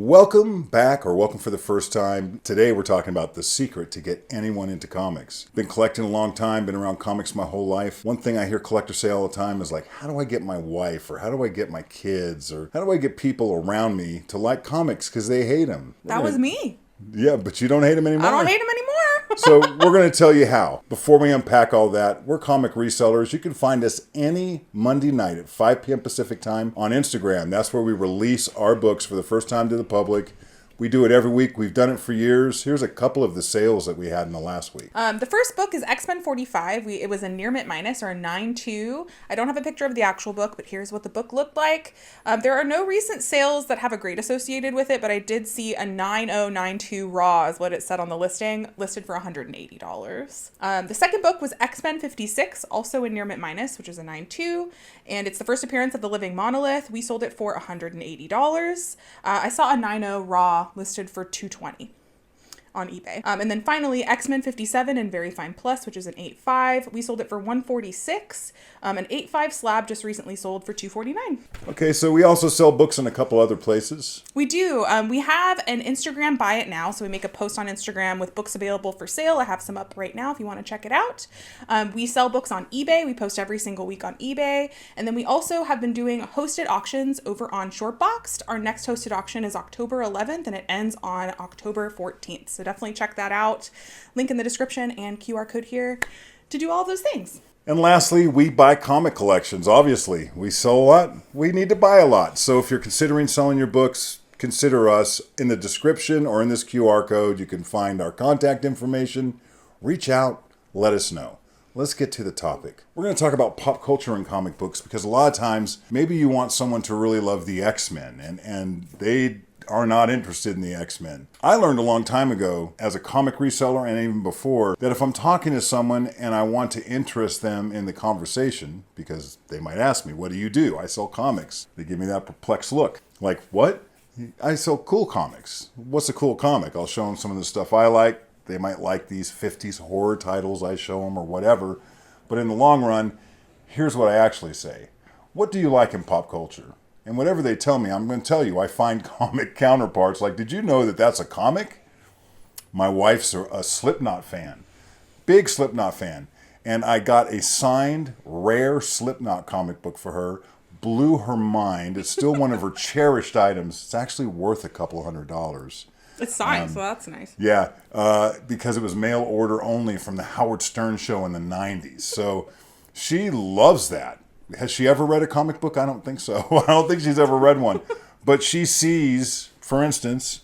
Welcome back, or welcome for the first time. Today we're talking about the secret to get anyone into comics. Been collecting a long time, been around comics my whole life. One thing I hear collectors say all the time is like, how do I get my wife, or how do I get my kids, or how do I get people around me to like comics because they hate them? That was me. Yeah, but you don't hate them anymore. I don't hate them anymore. So we're going to tell you how. Before we unpack all that, we're comic resellers. You can find us any Monday night at 5 p.m. Pacific time on Instagram. That's where we release our books for the first time to the public. We do it every week. We've done it for years. Here's a couple of the sales that we had in the last week. The first book is X-Men 45. It was a near mint minus, or a 9.2. I don't have a picture of the actual book, but here's what the book looked like. There are no recent sales that have a grade associated with it, but I did see a 9092 raw is what it said on the listing, listed for $180. The second book was X-Men 56, also a near mint minus, which is a 9.2, and it's the first appearance of the Living Monolith. We sold it for $180. I saw a 9.0 raw listed for $220 on eBay. And then finally, X-Men 57 and Very Fine Plus, which is an 8.5. We sold it for $146. An 8.5 slab just recently sold for $249. Okay, so we also sell books in a couple other places. We do. We have an Instagram buy it now. So we make a post on Instagram with books available for sale. I have some up right now if you want to check it out. We sell books on eBay. We post every single week on eBay. And then we also have been doing hosted auctions over on Shortboxed. Our next hosted auction is October 11th and it ends on October 14th. So definitely check that out. Link in the description and QR code here to do all of those things. And lastly, we buy comic collections. Obviously, we sell a lot. We need to buy a lot. So if you're considering selling your books, consider us. In the description or in this QR code, you can find our contact information. Reach out. Let us know. Let's get to the topic. We're going to talk about pop culture and comic books because a lot of times, maybe you want someone to really love the X-Men and they are not interested in the X-Men. I learned a long time ago as a comic reseller and even before that if I'm talking to someone and I want to interest them in the conversation, because they might ask me, what do you do? I sell comics. They give me that perplexed look. Like, what? I sell cool comics. What's a cool comic? I'll show them some of the stuff I like. They might like these 50s horror titles I show them or whatever. But in the long run, here's what I actually say. What do you like in pop culture? And whatever they tell me, I'm going to tell you, I find comic counterparts. Like, did you know that that's a comic? My wife's a Slipknot fan. Big Slipknot fan. And I got a signed, rare Slipknot comic book for her. Blew her mind. It's still one of her cherished items. It's actually worth a couple $100. It's signed, so that's nice. Yeah, because it was mail order only from the Howard Stern show in the 90s. So she loves that. Has she ever read a comic book? I don't think so. I don't think she's ever read one. But she sees, for instance,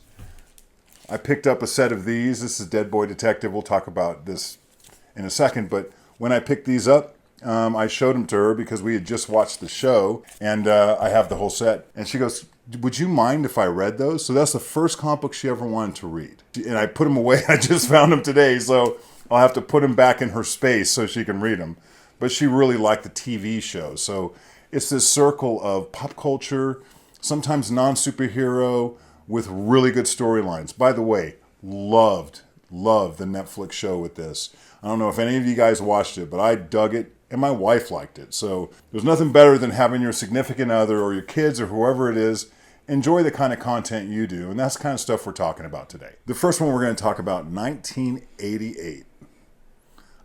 I picked up a set of these. This is Dead Boy Detective. We'll talk about this in a second. But when I picked these up, I showed them to her because we had just watched the show. And I have the whole set. And she goes, would you mind if I read those? So that's the first comic book she ever wanted to read. And I put them away. I just found them today. So I'll have to put them back in her space so she can read them. But she really liked the TV show. So it's this circle of pop culture, sometimes non-superhero, with really good storylines. By the way, loved the Netflix show with this. I don't know if any of you guys watched it, but I dug it, and my wife liked it. So there's nothing better than having your significant other or your kids or whoever it is enjoy the kind of content you do, and that's the kind of stuff we're talking about today. The first one we're going to talk about, 1988.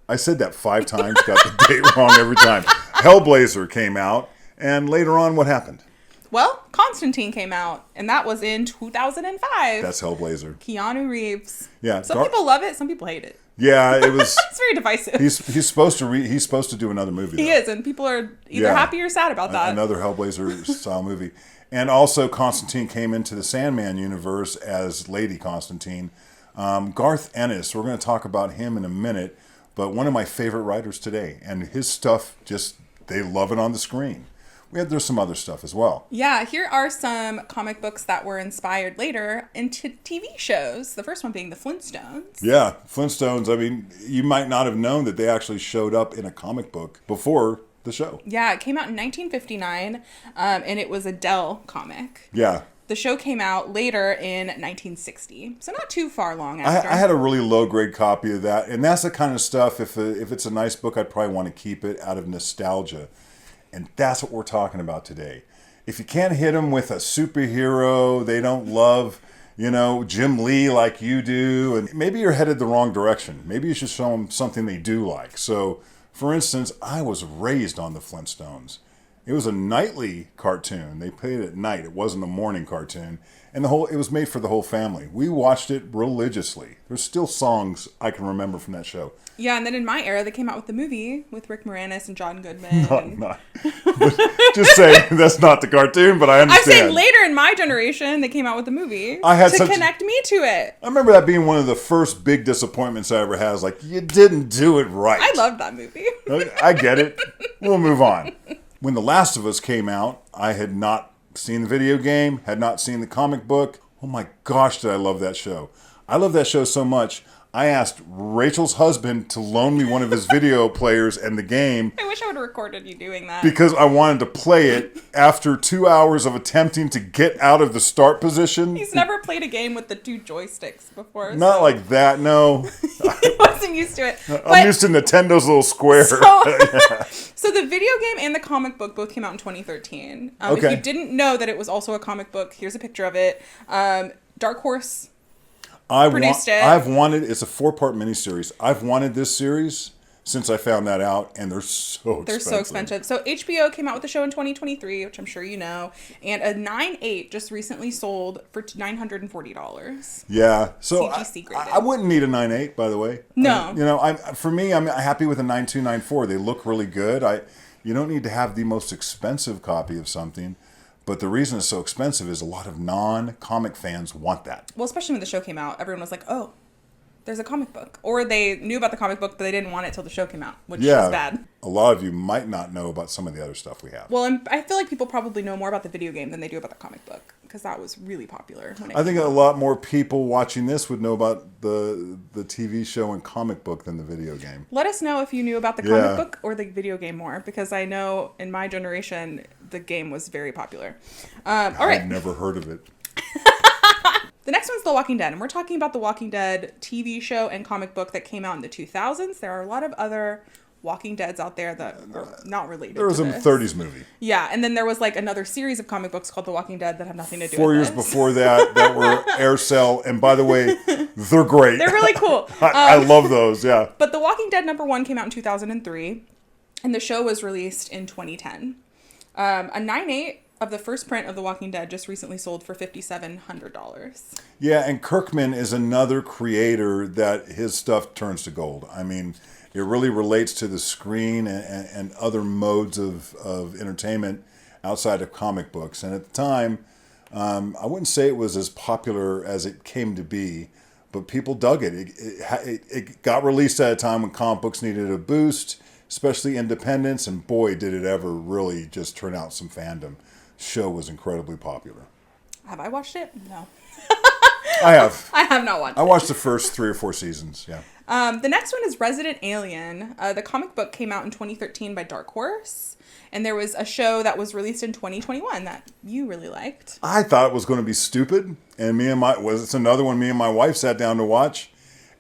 I said that 5 times, got the date wrong every time. Hellblazer came out, and later on, what happened? Well, Constantine came out, and that was in 2005. That's Hellblazer. Keanu Reeves. Yeah. Some people love it, some people hate it. Yeah, it was. It's very divisive. He's supposed to do another movie. He is, and people are either happy or sad about that. Another Hellblazer style movie. And also, Constantine came into the Sandman universe as Lady Constantine. Garth Ennis, we're going to talk about him in a minute. But one of my favorite writers today, and his stuff they love it on the screen. There's some other stuff as well. Yeah, here are some comic books that were inspired later into TV shows. The first one being the Flintstones. Yeah, Flintstones. I mean, you might not have known that they actually showed up in a comic book before the show. Yeah, it came out in 1959, and it was a Dell comic. Yeah. The show came out later in 1960, so not too far long after. I had a really low-grade copy of that, and that's the kind of stuff, if it's a nice book, I'd probably want to keep it out of nostalgia. And that's what we're talking about today. If you can't hit them with a superhero they don't love, you know, Jim Lee like you do, and maybe you're headed the wrong direction. Maybe you should show them something they do like. So, for instance, I was raised on the Flintstones. It was a nightly cartoon. They played it at night. It wasn't a morning cartoon. And it was made for the whole family. We watched it religiously. There's still songs I can remember from that show. Yeah, and then in my era, they came out with the movie with Rick Moranis and John Goodman. Just saying, that's not the cartoon, but I understand. I'm saying later in my generation, they came out with the movie connect me to it. I remember that being one of the first big disappointments I ever had. I was like, you didn't do it right. I loved that movie. I get it. We'll move on. When The Last of Us came out, I had not seen the video game, had not seen the comic book. Oh my gosh, did I love that show. I love that show so much. I asked Rachel's husband to loan me one of his video players and the game. I wish I would have recorded you doing that. Because I wanted to play it after 2 hours of attempting to get out of the start position. He's never played a game with the 2 joysticks before. Not like that, no. He wasn't used to it. I'm used to Nintendo's little square. So the video game and the comic book both came out in 2013. Okay. If you didn't know that it was also a comic book, here's a picture of it. Dark Horse produced it. It's a 4-part miniseries. I've wanted this series since I found that out, and they're so expensive. They're so expensive. So HBO came out with the show in 2023, which I'm sure you know, and a 9/8 just recently sold for $940. Yeah. So CGC graded. I wouldn't need a 9/8, by the way. No. You know, I'm happy with a 9.2, 9.4. They look really good. You don't need to have the most expensive copy of something. But the reason it's so expensive is a lot of non-comic fans want that. Well, especially when the show came out, everyone was like, oh, there's a comic book. Or they knew about the comic book, but they didn't want it till the show came out, which is bad. A lot of you might not know about some of the other stuff we have. Well, and I feel like people probably know more about the video game than they do about the comic book, because that was really popular. I think a lot more people watching this would know about the TV show and comic book than the video game. Let us know if you knew about the comic book or the video game more, because I know in my generation, the game was very popular. All right. I've never heard of it. The next one's The Walking Dead, and we're talking about The Walking Dead TV show and comic book that came out in the 2000s. There are a lot of other Walking Deads out there that are not related to this. There was a 30s movie. Yeah, and then there was like another series of comic books called The Walking Dead that have nothing to do 4 with years this. before that were Air Cell, and by the way, they're great. They're really cool. I love those, yeah. But The Walking Dead #1 came out in 2003, and the show was released in 2010. A 9/8 of the first print of The Walking Dead just recently sold for $5,700. Yeah, and Kirkman is another creator that his stuff turns to gold. I mean, it really relates to the screen and other modes of entertainment outside of comic books. And at the time, I wouldn't say it was as popular as it came to be, but people dug it. It got released at a time when comic books needed a boost, especially independents, and boy, did it ever really just turn out some fandom. Show was incredibly popular. Have I watched it? No. I have. I have not watched it. I watched the first 3 or 4 seasons, yeah. The next one is Resident Alien. The comic book came out in 2013 by Dark Horse. And there was a show that was released in 2021 that you really liked. I thought it was going to be stupid. And it's another one me and my wife sat down to watch.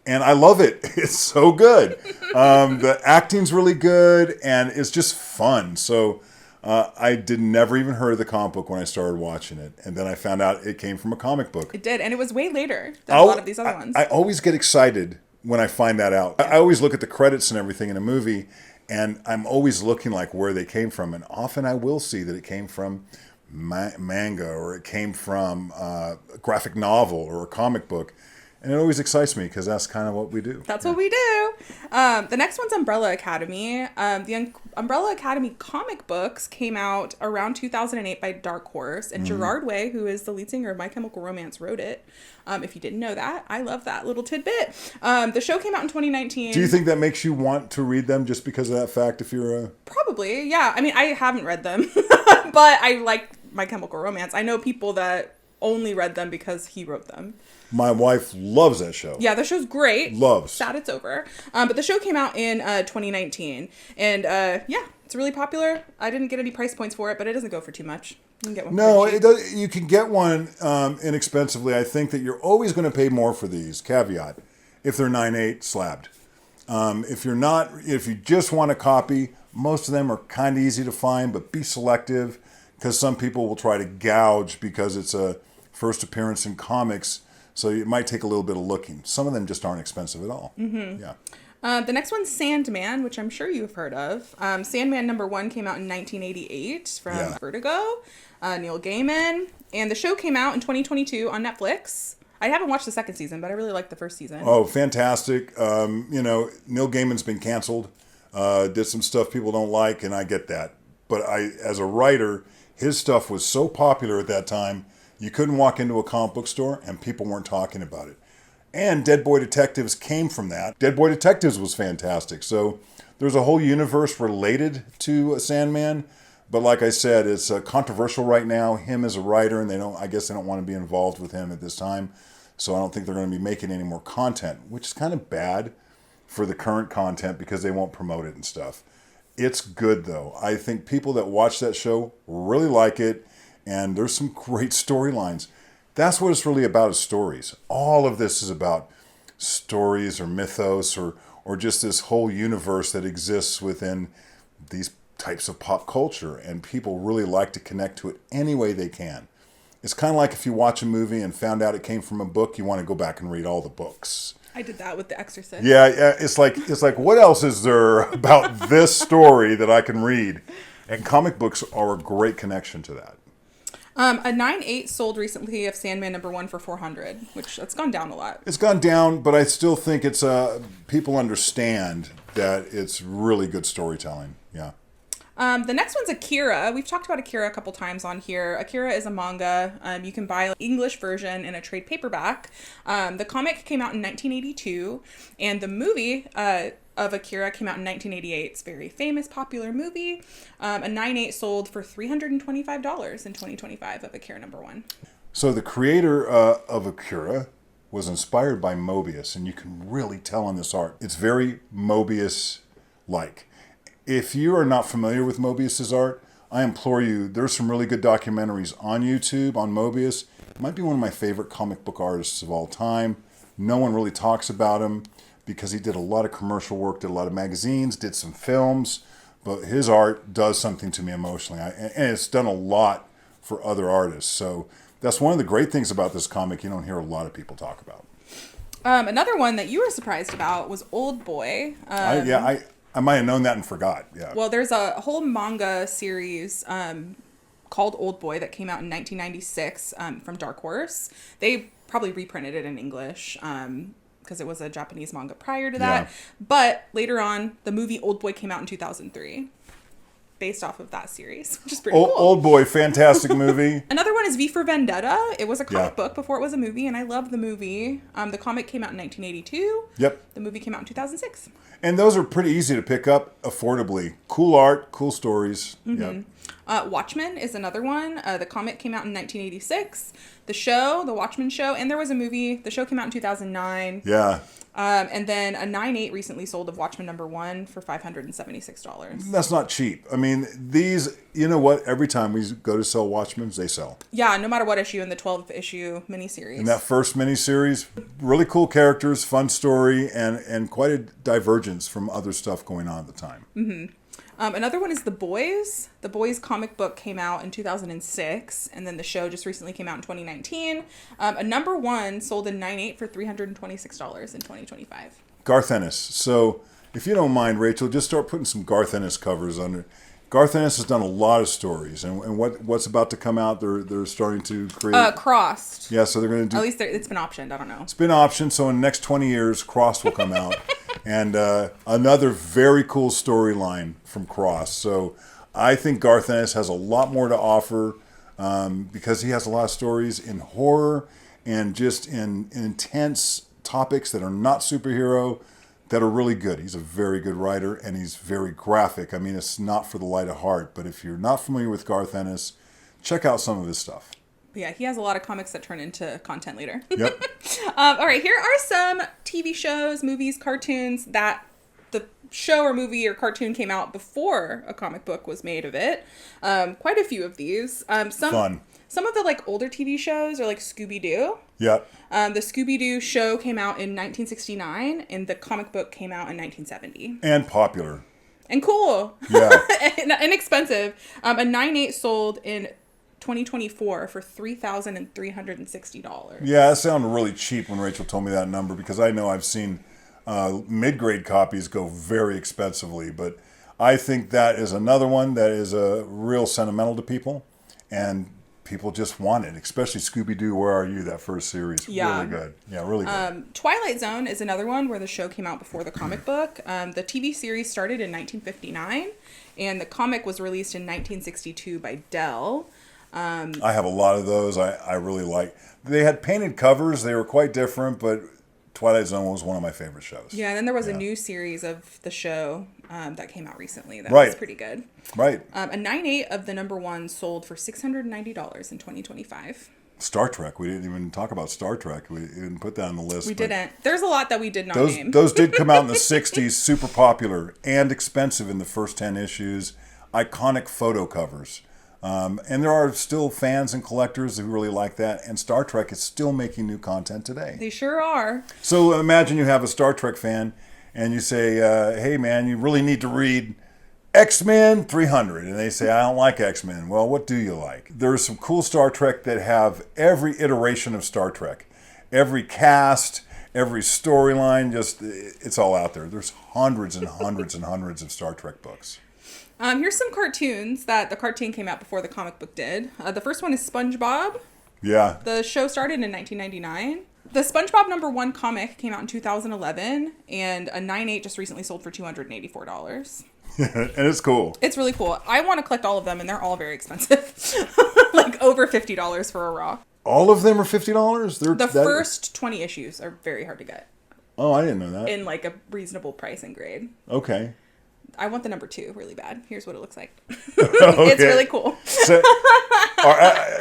And I love it. It's so good. The acting's really good. And it's just fun. So I never even heard of the comic book when I started watching it. And then I found out it came from a comic book. It did. And it was way later than a lot of these other ones. I always get excited when I find that out. I always look at the credits and everything in a movie, and I'm always looking like where they came from. And often I will see that it came from manga, or it came from a graphic novel or a comic book. And it always excites me because that's kind of what we do. That's what we do. The next one's Umbrella Academy. The Umbrella Academy comic books came out around 2008 by Dark Horse. And Gerard Way, who is the lead singer of My Chemical Romance, wrote it. If you didn't know that, I love that little tidbit. The show came out in 2019. Do you think that makes you want to read them just because of that fact if you're a... Probably, yeah. I mean, I haven't read them, but I like My Chemical Romance. I know people that only read them because he wrote them. My wife loves that show. Yeah, the show's great. Loves. Sad it's over. But the show came out in 2019. And yeah, it's really popular. I didn't get any price points for it, but it doesn't go for too much. You can get one. No, it does, you can get one inexpensively. I think that you're always going to pay more for these. Caveat. If they're 9/8 slabbed. If you just want a copy, most of them are kind of easy to find, but be selective because some people will try to gouge because it's a first appearance in comics. So it might take a little bit of looking. Some of them just aren't expensive at all. Mm-hmm. Yeah. The next one's Sandman, which I'm sure you've heard of. Sandman #1 came out in 1988 from Vertigo, Neil Gaiman. And the show came out in 2022 on Netflix. I haven't watched the second season, but I really liked the first season. Oh, fantastic. You know, Neil Gaiman's been canceled. Did some stuff people don't like, and I get that. But as a writer, his stuff was so popular at that time, you couldn't walk into a comic book store and people weren't talking about it. And Dead Boy Detectives came from that. Dead Boy Detectives was fantastic. So there's a whole universe related to Sandman. But like I said, it's controversial right now. Him as a writer, and I guess they don't want to be involved with him at this time. So I don't think they're going to be making any more content, which is kind of bad for the current content because they won't promote it and stuff. It's good though. I think people that watch that show really like it, and there's some great storylines. That's what it's really about, is stories. All of this is about stories or mythos or just this whole universe that exists within these types of pop culture, and people really like to connect to it any way they can. It's kind of like if you watch a movie and found out it came from a book, you want to go back and read all the books. I did that with The Exorcist. Yeah, it's like what else is there about this story that I can read? And comic books are a great connection to that. A 9.8 sold recently of Sandman #1 for $400, which that's gone down a lot. It's gone down, but I still think it's people understand that it's really good storytelling. Yeah. The next one's Akira. We've talked about Akira a couple times on here. Akira is a manga. You can buy an English version in a trade paperback. The comic came out in 1982, and the movie of Akira came out in 1988. It's a very famous, popular movie. A 9.8 sold for $325 in 2025 of Akira #1. So the creator of Akira was inspired by Mobius, and you can really tell in this art. It's very Mobius-like. If you are not familiar with Mobius's art, I implore you, there's some really good documentaries on YouTube on Mobius. He might be one of my favorite comic book artists of all time. No one really talks about him because he did a lot of commercial work, did a lot of magazines, did some films, but his art does something to me emotionally. And it's done a lot for other artists. So that's one of the great things about this comic you don't hear a lot of people talk about. Another one that you were surprised about was Old Boy. I might have known that and forgot. Yeah. Well, there's a whole manga series called Old Boy that came out in 1996 from Dark Horse. They probably reprinted it in English because it was a Japanese manga prior to that. Yeah. But later on, the movie Old Boy came out in 2003. Based off of that series, which is pretty cool. Old Boy, fantastic movie. Another one is V for Vendetta. It was a comic book before it was a movie, and I love the movie. The comic came out in 1982. Yep. The movie came out in 2006. And those are pretty easy to pick up affordably. Cool art, cool stories. Mm-hmm. Yep. Watchmen is another one. The comic came out in 1986. The show, The Watchmen show, and there was a movie. The show came out in 2009. Yeah. And then a 9.8 recently sold of Watchmen #1 for $576. That's not cheap. I mean, these, you know what? Every time we go to sell Watchmen, they sell. Yeah, no matter what issue in the 12-issue miniseries. In that first miniseries, really cool characters, fun story, and quite a divergence from other stuff going on at the time. Mm-hmm. Another one is The Boys. The Boys comic book came out in 2006, and then the show just recently came out in 2019. A #1 sold in 9.8 for $326 in 2025. Garth Ennis. So if you don't mind, Rachel, just start putting some Garth Ennis covers under. Garth Ennis has done a lot of stories, and what's about to come out, they're starting to create... Crossed. Yeah, so they're going to do... At least it's been optioned, I don't know. It's been optioned, so in the next 20 years, Crossed will come out. And another very cool storyline from Cross. So I think Garth Ennis has a lot more to offer because he has a lot of stories in horror and just in intense topics that are not superhero that are really good. He's a very good writer, and he's very graphic. I mean, it's not for the light of heart, but if you're not familiar with Garth Ennis, check out some of his stuff. Yeah, he has a lot of comics that turn into content later. Yep. All right, here are some TV shows, movies, cartoons that the show or movie or cartoon came out before a comic book was made of it. Quite a few of these. Fun. Some of the like older TV shows are like Scooby-Doo. Yep. The Scooby-Doo show came out in 1969, and the comic book came out in 1970. And popular. And cool. Yeah. And inexpensive. A 9.8 sold in 2024 for $3,360. Yeah, that sounded really cheap when Rachel told me that number, because I know I've seen mid-grade copies go very expensively, but I think that is another one that is real sentimental to people, and people just want it, especially Scooby-Doo, Where Are You? That first series. Yeah. Really good. Yeah, really good. Twilight Zone is another one where the show came out before the comic book. The TV series started in 1959, and the comic was released in 1962 by Dell. I have a lot of those. I really like. They had painted covers. They were quite different, but Twilight Zone was one of my favorite shows. Yeah, and then there was a new series of the show that came out recently that Right. was pretty good. Right. A 9/8 of the number one sold for $690 in 2025. Star Trek. We didn't even talk about Star Trek. We didn't put that on the list. We but didn't. There's a lot that we did not name. Those did come out in the 60s, super popular and expensive in the first 10 issues. Iconic photo covers. And there are still fans and collectors who really like that. And Star Trek is still making new content today. They sure are. So imagine you have a Star Trek fan and you say, hey man, you really need to read X-Men 300. And they say, I don't like X-Men. Well, what do you like? There's some cool Star Trek that have every iteration of Star Trek. Every cast, every storyline, just it's all out there. There's hundreds and hundreds and hundreds of Star Trek books. Here's some cartoons that the cartoon came out before the comic book did. The first one is SpongeBob. Yeah. The show started in 1999. The SpongeBob #1 comic came out in 2011, and a 9/8 just recently sold for $284. And it's cool. It's really cool. I want to collect all of them, and they're all very expensive. Like over $50 for a raw. All of them are $50? The first 20 issues are very hard to get. Oh, I didn't know that. In like a reasonable price and grade. Okay. I want the #2 really bad. Here's what it looks like. Okay. It's really cool.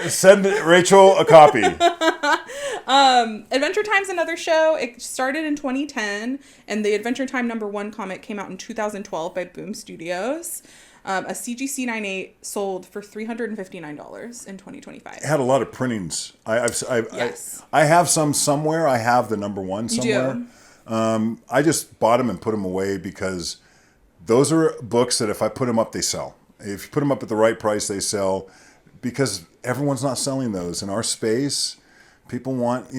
Send Rachel a copy. Adventure Time's another show. It started in 2010, and the Adventure Time #1 comic came out in 2012 by Boom Studios. A CGC 9/8 sold for $359 in 2025. It had a lot of printings. Yes. I have some somewhere. I have the #1 somewhere. You do? I just bought them and put them away because those are books that if I put them up, they sell. If you put them up at the right price, they sell, because everyone's not selling those. In our space, people want,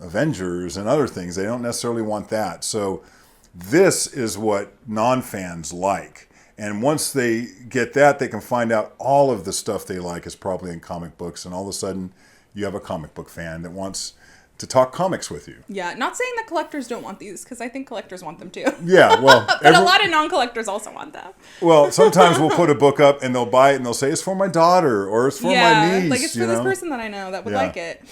Avengers and other things. They don't necessarily want that. So this is what non-fans like. And once they get that, they can find out all of the stuff they like is probably in comic books. And all of a sudden, you have a comic book fan that wants to talk comics with you. Yeah, not saying that collectors don't want these, because I think collectors want them too. Yeah, well... But a lot of non-collectors also want them. Well, sometimes we'll put a book up and they'll buy it and they'll say, it's for my daughter or it's for my niece. Like it's for this person that I know that would like it.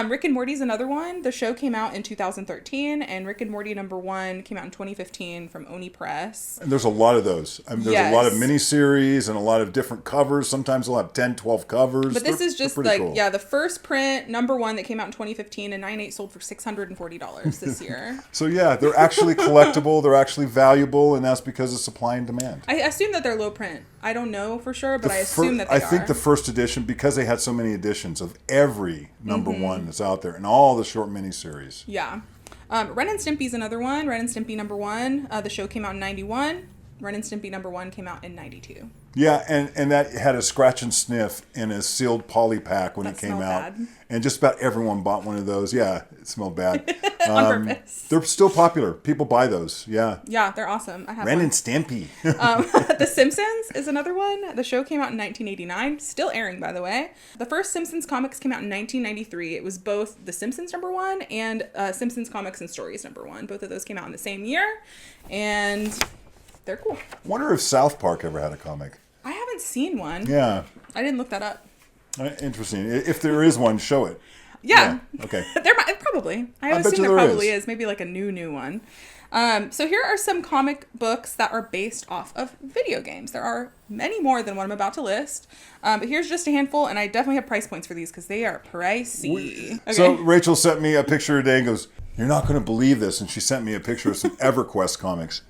Rick and Morty's another one. The show came out in 2013, and Rick and Morty #1 came out in 2015 from Oni Press. And there's a lot of those. I mean, there's a lot of miniseries and a lot of different covers. Sometimes they'll have 10, 12 covers. But this is just like, cool. The first print #1 that came out in 2015, and 9/8 sold for $640 this year. So yeah, they're actually collectible. They're actually valuable, and that's because of supply and demand. I assume that they're low print. I don't know for sure, but I assume that they are. I think the first edition, because they had so many editions of every #1 that's out there and all the short miniseries. Yeah. Ren and Stimpy's another one. Ren and Stimpy #1. The show came out in 91. Ren and Stimpy #1 came out in 92. Yeah, and that had a scratch and sniff in a sealed poly pack when it came out. Bad. And just about everyone bought one of those. Yeah, it smelled bad. On purpose. They're still popular. People buy those. Yeah. Yeah, they're awesome. I have Ren one. and Stimpy. The Simpsons is another one. The show came out in 1989. Still airing, by the way. The first Simpsons comics came out in 1993. It was both The Simpsons #1 and Simpsons Comics and Stories #1. Both of those came out in the same year. And they're cool. Wonder if South Park ever had a comic. I haven't seen one. Yeah. I didn't look that up. Interesting. If there is one, show it. Yeah. Okay. There probably. I assume there probably is. Maybe like a new one. So here are some comic books that are based off of video games. There are many more than what I'm about to list. But here's just a handful, and I definitely have price points for these because they are pricey. Okay. So Rachel sent me a picture today and goes, "You're not going to believe this." And she sent me a picture of some EverQuest comics.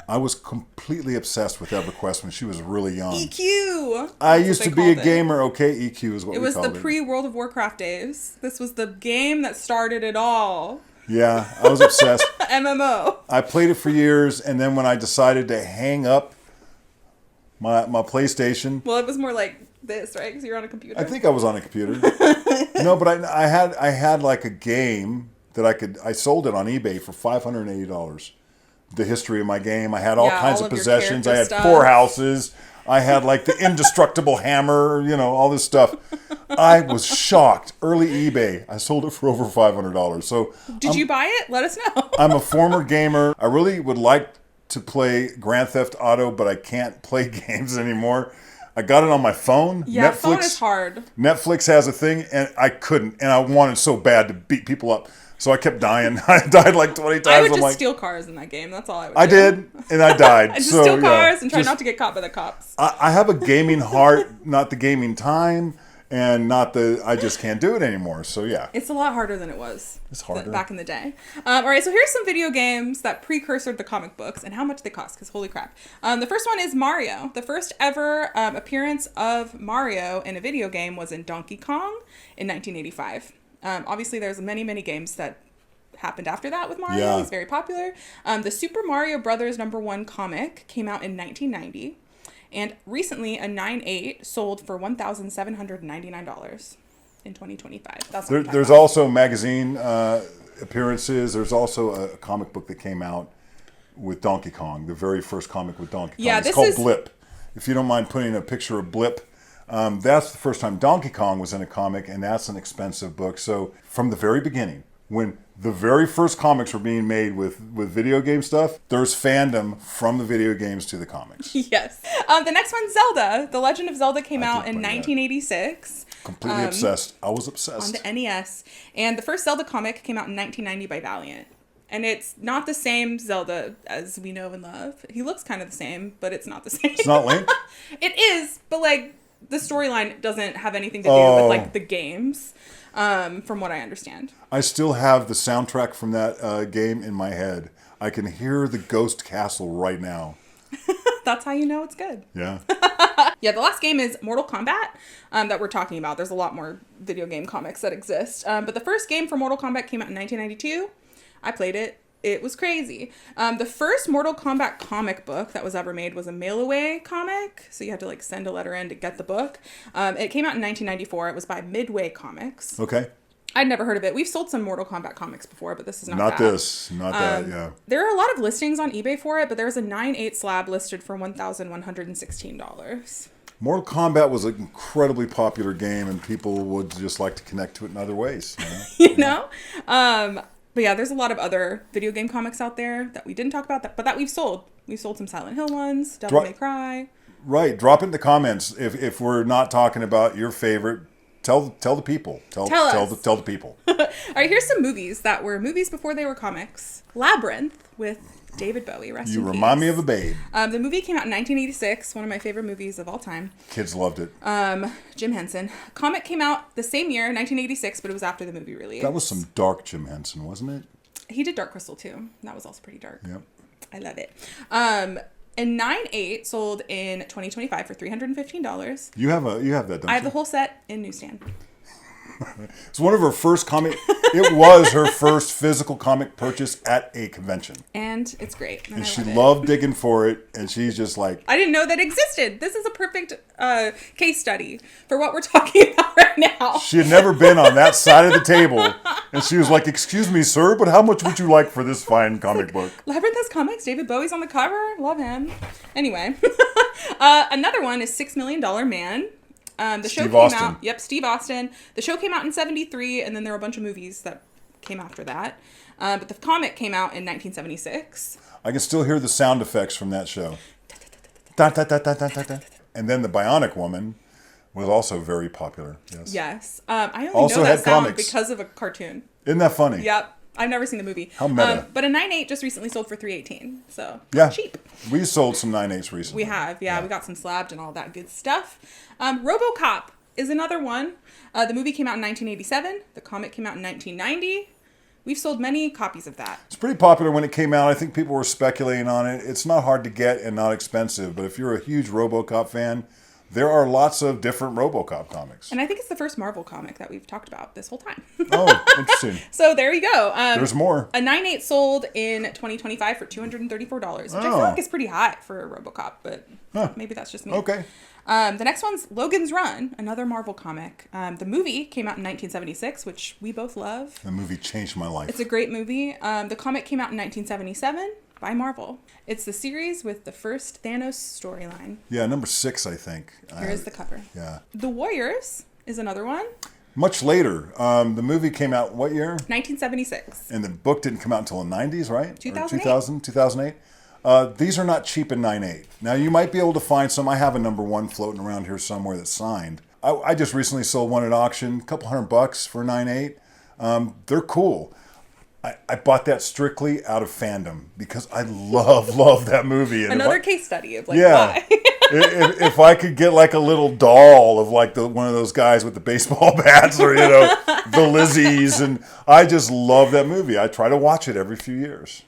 I was completely obsessed with EverQuest when she was really young. EQ! I used to be a gamer. Okay, EQ is what we called it. It was the pre-World of Warcraft days. This was the game that started it all. Yeah, I was obsessed. MMO. I played it for years, and then when I decided to hang up my PlayStation... Well, it was more like this, right? Because you're on a computer. I think I was on a computer. No, but I had like a game that I sold it on eBay for $580. The history of my game. I had all kinds of possessions. I had 4 houses. I had like the indestructible hammer, all this stuff. I was shocked. Early eBay. I sold it for over $500. So did you buy it? Let us know. I'm a former gamer. I really would like to play Grand Theft Auto, but I can't play games anymore. I got it on my phone. Yeah, phone is hard. Netflix has a thing, and I couldn't. And I wanted so bad to beat people up. So I kept dying. I died like 20 times. I would just steal cars in that game. That's all I would do. I did, and I died. I just steal cars and try not to get caught by the cops. I have a gaming heart, not the gaming time, and I just can't do it anymore. So yeah. It's a lot harder than it was. It's harder. Back in the day. All right, so here's some video games that precursored the comic books and how much they cost, because holy crap. The first one is Mario. The first ever appearance of Mario in a video game was in Donkey Kong in 1985. Obviously, there's many, many games that happened after that with Mario. Yeah. He's very popular. The Super Mario Brothers #1 comic came out in 1990. And recently, a 9/8 sold for $1,799 in 2025. There's also magazine appearances. There's also a comic book that came out with Donkey Kong, the very first comic with Donkey Kong. Yeah, it's called Blip. If you don't mind putting a picture of Blip. That's the first time Donkey Kong was in a comic, and that's an expensive book. So from the very beginning, when the very first comics were being made with video game stuff, there's fandom from the video games to the comics. Yes. The next one, Zelda. The Legend of Zelda came out in 1986. Completely obsessed. I was obsessed. On the NES. And the first Zelda comic came out in 1990 by Valiant. And it's not the same Zelda as we know and love. He looks kind of the same, but it's not the same. It's not Link? It is, but the storyline doesn't have anything to do with the games, from what I understand. I still have the soundtrack from that game in my head. I can hear the Ghost Castle right now. That's how you know it's good. Yeah. Yeah, the last game is Mortal Kombat that we're talking about. There's a lot more video game comics that exist. But the first game for Mortal Kombat came out in 1992. I played it. It was crazy. The first Mortal Kombat comic book that was ever made was a mail-away comic. So you had to send a letter in to get the book. It came out in 1994. It was by Midway Comics. Okay. I'd never heard of it. We've sold some Mortal Kombat comics before, but this is not that. Not that, yeah. There are a lot of listings on eBay for it, but there's a 9/8 slab listed for $1,116. Mortal Kombat was an incredibly popular game, and people would just like to connect to it in other ways. You know? But yeah, there's a lot of other video game comics out there that we didn't talk about, but that we've sold. We've sold some Silent Hill ones, Devil May Cry. Right. Drop it in the comments if we're not talking about your favorite. Tell the people. Tell the people. All right, here's some movies that were movies before they were comics. Labyrinth with David Bowie. Rest in peace. You remind me of a babe. The movie came out in 1986, one of my favorite movies of all time. Kids loved it. Jim Henson. Comic came out the same year, 1986, but it was after the movie release. That was some dark Jim Henson, wasn't it? He did Dark Crystal too. That was also pretty dark. Yep. I love it. And 9/8 sold in 2025 for $315. You have that, don't you? I have the whole set in newsstand. It's one of her first comic. It was her first physical comic purchase at a convention, and it's great. And she loved digging for it. And she's just like, I didn't know that existed. This is a perfect case study for what we're talking about right now. She had never been on that side of the table, and she was like, "Excuse me, sir, but how much would you like for this fine comic book?" Labyrinth has comics. David Bowie's on the cover. Love him. Anyway, another one is $6 Million Man. The show came out. Yep, Steve Austin. The show came out in 1973, and then there were a bunch of movies that came after that. But the comic came out in 1976. I can still hear the sound effects from that show. And then the Bionic Woman was also very popular. Yes. I only know that sound because of a cartoon. Isn't that funny? Yep. I've never seen the movie. How meta. But a 9/8 just recently sold for $318. So cheap. We sold some 9/8s recently. We have, yeah. We got some slabbed and all that good stuff. RoboCop is another one. The movie came out in 1987. The comic came out in 1990. We've sold many copies of that. It's pretty popular when it came out. I think people were speculating on it. It's not hard to get and not expensive. But if you're a huge RoboCop fan, there are lots of different RoboCop comics. And I think it's the first Marvel comic that we've talked about this whole time. Oh, interesting. So there you go. There's more. A 9/8 sold in 2025 for $234, which I feel like is pretty high for a RoboCop, but maybe that's just me. Okay. The next one's Logan's Run, another Marvel comic. The movie came out in 1976, which we both love. The movie changed my life. It's a great movie. The comic came out in 1977 by Marvel. It's the series with the first Thanos storyline. Yeah, number 6, I think. Here's the cover. Yeah. The Warriors is another one. Much later. The movie came out what year? 1976. And the book didn't come out until the 90s, right? 2008. 2008. These are not cheap in 9/8. Now, you might be able to find some. I have a number 1 floating around here somewhere that's signed. I just recently sold one at auction, a couple $100 for 9/8. They're cool. I bought that strictly out of fandom because I love that movie. And another case study of like why. if I could get like a little doll of like one of those guys with the baseball bats or, the Lizzies. And I just love that movie. I try to watch it every few years.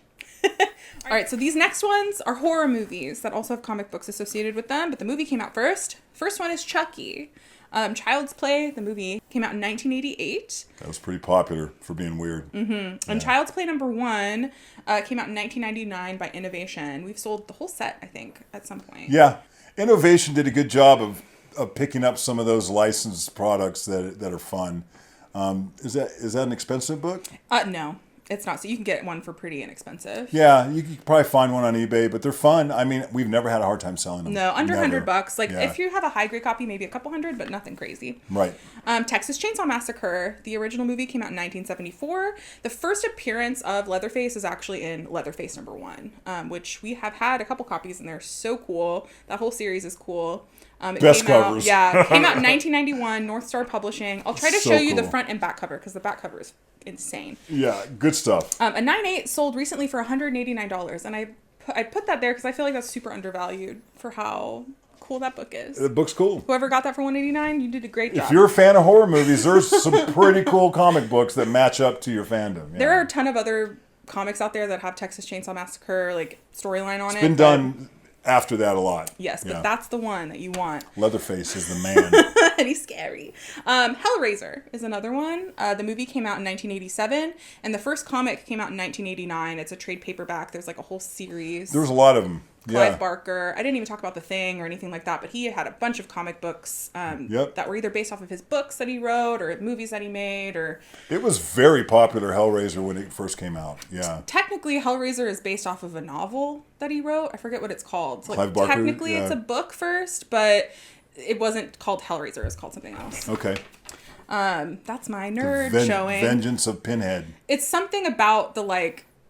All right, so these next ones are horror movies that also have comic books associated with them, but the movie came out first. First one is Chucky. Child's Play, the movie, came out in 1988. That was pretty popular for being weird. Mm-hmm. And Child's Play number 1 came out in 1999 by Innovation. We've sold the whole set, I think, at some point. Yeah. Innovation did a good job of picking up some of those licensed products that are fun. Is that an expensive book? No. It's not. So you can get one for pretty inexpensive. Yeah, you could probably find one on eBay, but they're fun. I mean, we've never had a hard time selling them. No, under Never. $100. Like, if you have a high grade copy, maybe a couple hundred, but nothing crazy. Right. Texas Chainsaw Massacre. The original movie came out in 1974. The first appearance of Leatherface is actually in Leatherface number 1, which we have had a couple copies, and they're so cool. That whole series is cool. Best covers. It came out in 1991, North Star Publishing. I'll try to show you the front and back cover because the back cover is insane. Yeah, good stuff. A 9/8 sold recently for $189, and I put that there because I feel like that's super undervalued for how cool that book is. The book's cool. Whoever got that for $189, you did a great job. If you're a fan of horror movies, there's some pretty cool comic books that match up to your fandom. Yeah. There are a ton of other comics out there that have Texas Chainsaw Massacre like storyline on it. It's been done after that a lot. Yes, but that's the one that you want. Leatherface is the man. And he's scary. Hellraiser is another one. The movie came out in 1987, and the first comic came out in 1989. It's a trade paperback. There's like a whole series. There was a lot of them. Clive Barker. I didn't even talk about The Thing or anything like that, but he had a bunch of comic books that were either based off of his books that he wrote or movies that he made. Or it was very popular, Hellraiser, when it first came out. Yeah. Technically, Hellraiser is based off of a novel that he wrote. I forget what it's called. So, Clive Barker? Technically, it's a book first, but it wasn't called Hellraiser. It's called something else. Okay. That's my nerd showing. Vengeance of Pinhead. It's something about the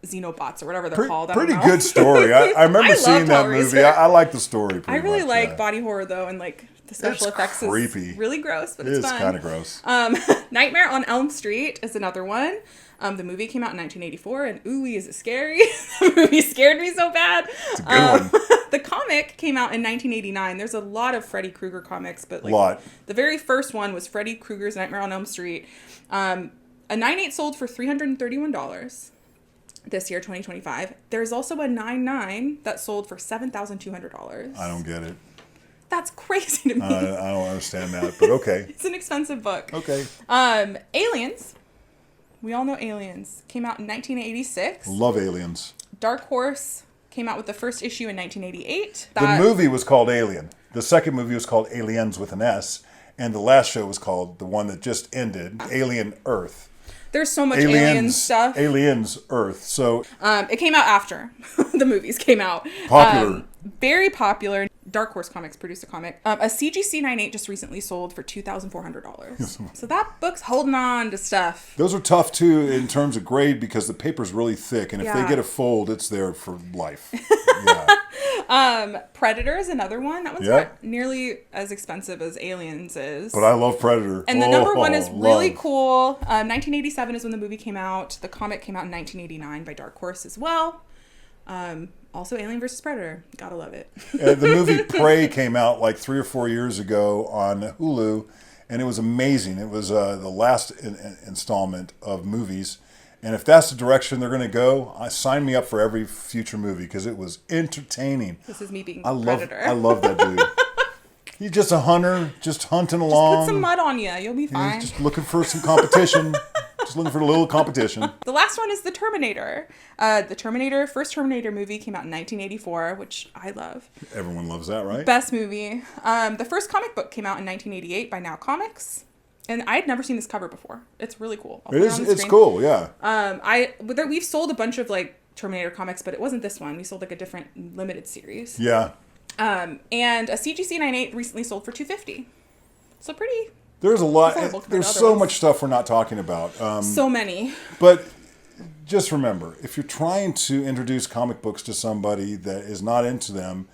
Xenobots or whatever they're called. Pretty good story. I remember seeing that Hellraiser. movie. I like the story. I really like body horror though, and the special effects creepy. is really gross, but it's fun. It is kind of gross. Nightmare on Elm Street is another one. The movie came out in 1984, and ooh, is it scary? The movie scared me so bad. It's a good one. The comic came out in 1989. There's a lot of Freddy Krueger comics, but the very first one was Freddy Krueger's Nightmare on Elm Street. A 9/8 sold for $331 this year, 2025. There's also a 9/9 that sold for $7,200. I don't get it. That's crazy to me. I don't understand that, but okay. It's an expensive book. Okay. Aliens. We all know Aliens. Came out in 1986. Love Aliens. Dark Horse came out with the first issue in 1988. The movie was called Alien. The second movie was called Aliens with an S. And the last show was called, the one that just ended, Alien Earth. There's so much alien stuff. Aliens Earth. So it came out after the movies came out. Popular. Very popular. Dark Horse Comics produced a comic. A CGC 9/8 just recently sold for $2,400. So that book's holding on to stuff. Those are tough too in terms of grade because the paper's really thick, and if they get a fold, it's there for life. Predator is another one. That one's not nearly as expensive as Aliens is. But I love Predator. And the number one is really cool. 1987 is when the movie came out. The comic came out in 1989 by Dark Horse as well. Also, Alien vs. Predator. Gotta love it. The movie Prey came out like 3 or 4 years ago on Hulu, and it was amazing. It was the last installment of movies. And if that's the direction they're going to go, sign me up for every future movie because it was entertaining. This is me being Predator. I love that dude. He's just a hunter, just hunting Just along. put some mud on you. You'll be fine. He's just looking for some competition. Just looking for a little competition. The last one is The Terminator. The first Terminator movie came out in 1984, which I love. Everyone loves that, right? Best movie. The first comic book came out in 1988 by Now Comics. And I had never seen this cover before. It's really cool. It is. It's cool, yeah. We've sold a bunch of like Terminator comics, but it wasn't this one. We sold like a different limited series. Yeah. And a CGC 98 recently sold for $250. So pretty. There's a lot. There's so ones. much stuff we're not talking about. So many. But just remember, if you're trying to introduce comic books to somebody that is not into them,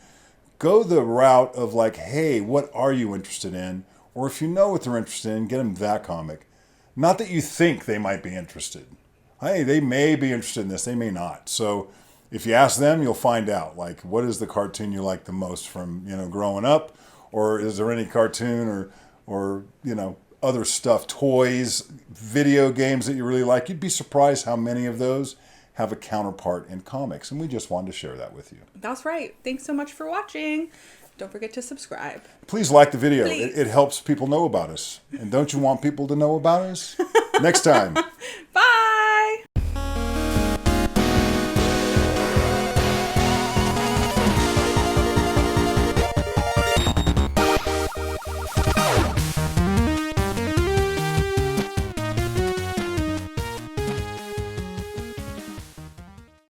go the route of like, hey, what are you interested in? Or if you know what they're interested in, get them that comic. Not that you think they might be interested. Hey, they may be interested in this. They may not. So if you ask them, you'll find out. Like, what is the cartoon you like the most from, growing up? Or is there any cartoon or other stuff, toys, video games that you really like? You'd be surprised how many of those have a counterpart in comics. And we just wanted to share that with you. That's right. Thanks so much for watching. Don't forget to subscribe. Please like the video. Please. It helps people know about us. And don't you want people to know about us? Next time.